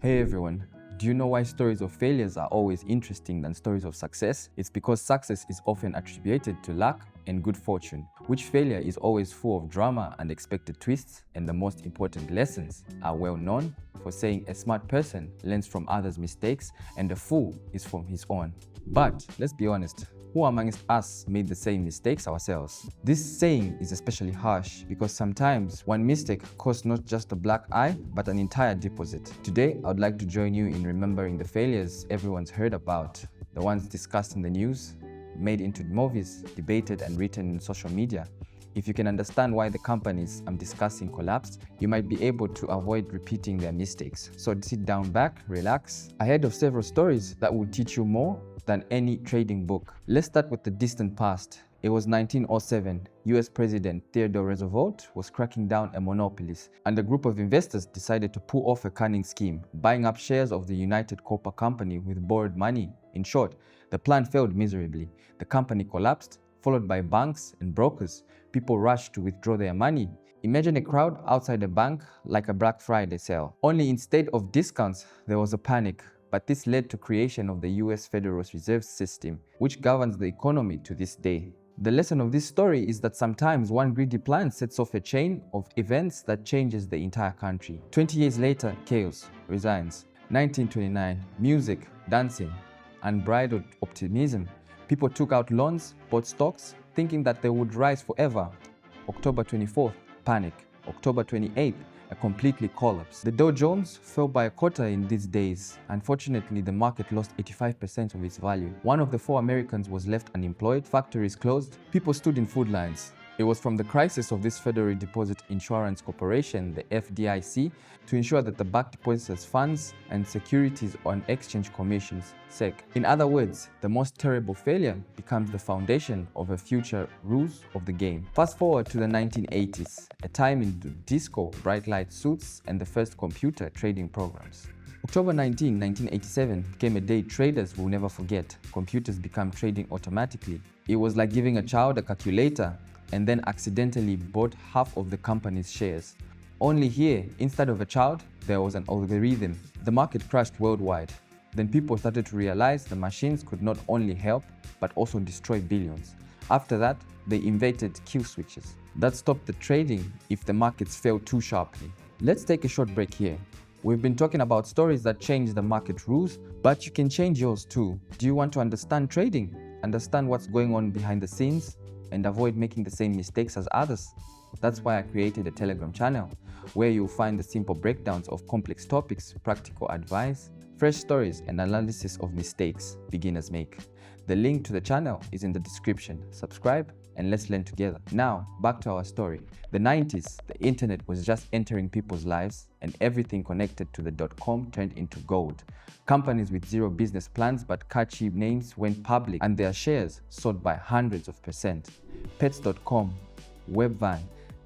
Hey everyone, do you know why stories of failures are always interesting than stories of success? It's because success is often attributed to luck and good fortune, which failure is always full of drama and unexpected twists, and the most important lessons are well known for saying a smart person learns from others' mistakes and a fool is from his own. But let's be honest, who amongst us made the same mistakes ourselves? This saying is especially harsh because sometimes one mistake costs not just a black eye, but an entire deposit. Today, I would like to join you in remembering the failures everyone's heard about, the ones discussed in the news, made into movies, debated and written in social media. If you can understand why the companies I'm discussing collapsed, you might be able to avoid repeating their mistakes. So sit down back, relax, ahead of several stories that will teach you more than any trading book. Let's start with the distant past. It was 1907. US President Theodore Roosevelt was cracking down on monopolies, and a group of investors decided to pull off a cunning scheme, buying up shares of the United Copper Company with borrowed money. In short, the plan failed miserably. The company collapsed, followed by banks and brokers. People rushed to withdraw their money. Imagine a crowd outside a bank like a Black Friday sale. Only instead of discounts, there was a panic. But this led to creation of the US Federal Reserve System, which governs the economy to this day. The lesson of this story is that sometimes one greedy plan sets off a chain of events that changes the entire country. 20 years later, chaos resigns. 1929, music, dancing, unbridled optimism. People took out loans, bought stocks, thinking that they would rise forever. October 24th, panic. October 28th, a completely collapse. The Dow Jones fell by a quarter in these days. Unfortunately, the market lost 85% of its value. One of the 4 Americans was left unemployed, factories closed, people stood in food lines. It was from the crisis of this Federal Deposit Insurance Corporation, the FDIC, to ensure that the bank depositors' funds and securities on exchange commissions, SEC. In other words, the most terrible failure becomes the foundation of a future rules of the game. Fast forward to the 1980s, a time in disco, bright light suits, and the first computer trading programs. October 19, 1987 became a day traders will never forget. Computers become trading automatically. It was like giving a child a calculator and then accidentally bought half of the company's shares. Only here, instead of a child, there was an algorithm. The market crashed worldwide. Then people started to realize the machines could not only help, but also destroy billions. After that, they invented kill switches. That stopped the trading if the markets fell too sharply. Let's take a short break here. We've been talking about stories that change the market rules, but you can change yours too. Do you want to understand trading? Understand what's going on behind the scenes? And avoid making the same mistakes as others? That's why I created a Telegram channel, where you'll find the simple breakdowns of complex topics, practical advice, fresh stories, and analysis of mistakes beginners make. The link to the channel is in the description. Subscribe and let's learn together. Now, back to our story. The 90s, the internet was just entering people's lives, and everything connected to the .com turned into gold. Companies with zero business plans but catchy names went public, and their shares soared by hundreds of percent. Pets.com, Webvan,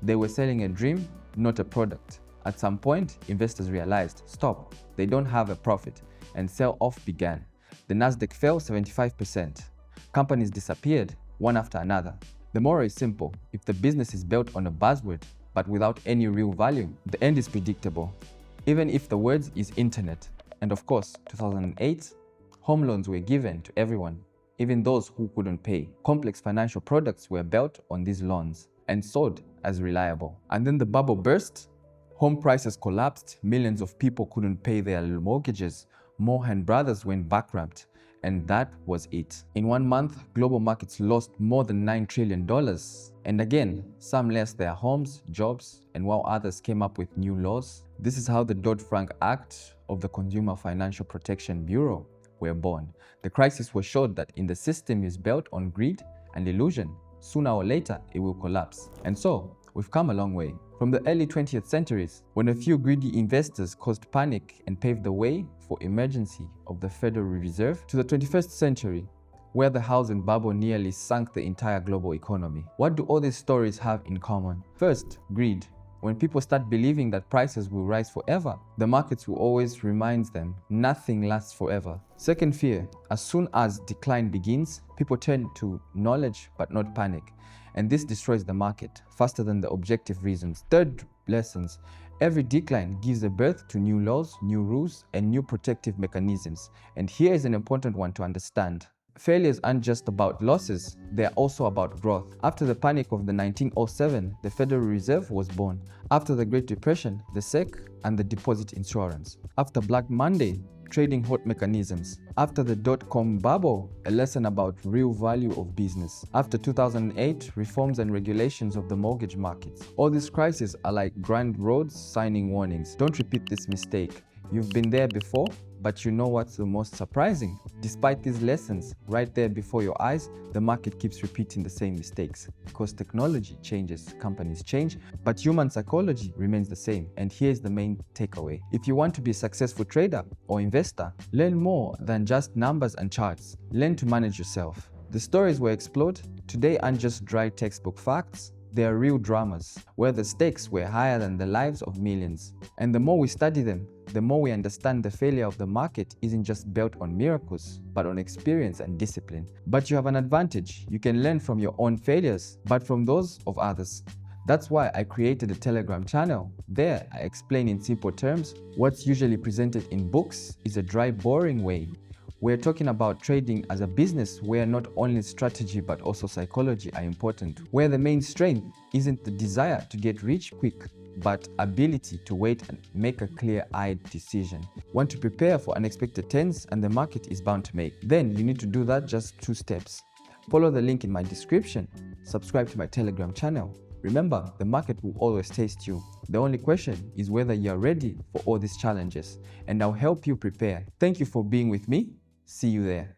they were selling a dream, not a product. At some point, investors realized, stop, they don't have a profit, and sell-off began. The Nasdaq fell 75%. Companies disappeared, one after another. The moral is simple: if the business is built on a buzzword, but without any real value, the end is predictable, even if the word is internet. And of course, 2008, home loans were given to everyone, even those who couldn't pay. Complex financial products were built on these loans and sold as reliable. And then the bubble burst, home prices collapsed, millions of people couldn't pay their mortgages, Mohan Brothers went bankrupt, and that was it. In 1 month, global markets lost more than $9 trillion. And again, some lost their homes, jobs, and while others came up with new laws. This is how the Dodd-Frank Act of the Consumer Financial Protection Bureau were born. The crisis was showed that in the system is built on greed and illusion, sooner or later it will collapse. And so, we've come a long way. From the early 20th centuries, when a few greedy investors caused panic and paved the way for emergency of the Federal Reserve, to the 21st century, where the housing bubble nearly sunk the entire global economy. What do all these stories have in common? First, greed. When people start believing that prices will rise forever, the markets will always remind them nothing lasts forever. Second, fear. As soon as decline begins, people turn to knowledge but not panic. And this destroys the market faster than the objective reasons. Third, lessons. Every decline gives a birth to new laws, new rules, and new protective mechanisms. And here is an important one to understand. Failures aren't just about losses, they are also about growth. After the panic of the 1907, the Federal Reserve was born. After the Great Depression, the SEC and the deposit insurance. After Black Monday, trading halt mechanisms. After the dot-com bubble, a lesson about real value of business. After 2008, reforms and regulations of the mortgage markets. All these crises are like grand roads signing warnings. Don't repeat this mistake. You've been there before, but you know what's the most surprising? Despite these lessons, right there before your eyes, the market keeps repeating the same mistakes. Because technology changes, companies change, but human psychology remains the same. And here's the main takeaway. If you want to be a successful trader or investor, learn more than just numbers and charts. Learn to manage yourself. The stories we explored today aren't just dry textbook facts. They are real dramas, where the stakes were higher than the lives of millions. And the more we study them, the more we understand the failure of the market isn't just built on miracles, but on experience and discipline. But you have an advantage. You can learn from your own failures, but from those of others. That's why I created a Telegram channel. There, I explain in simple terms what's usually presented in books is a dry, boring way. We're talking about trading as a business where not only strategy but also psychology are important, where the main strength isn't the desire to get rich quick, but ability to wait and make a clear-eyed decision. Want to prepare for unexpected turns and the market is bound to make. Then you need to do that just 2 steps. Follow the link in my description. Subscribe to my Telegram channel. Remember, the market will always test you. The only question is whether you are ready for all these challenges, and I'll help you prepare. Thank you for being with me. See you there.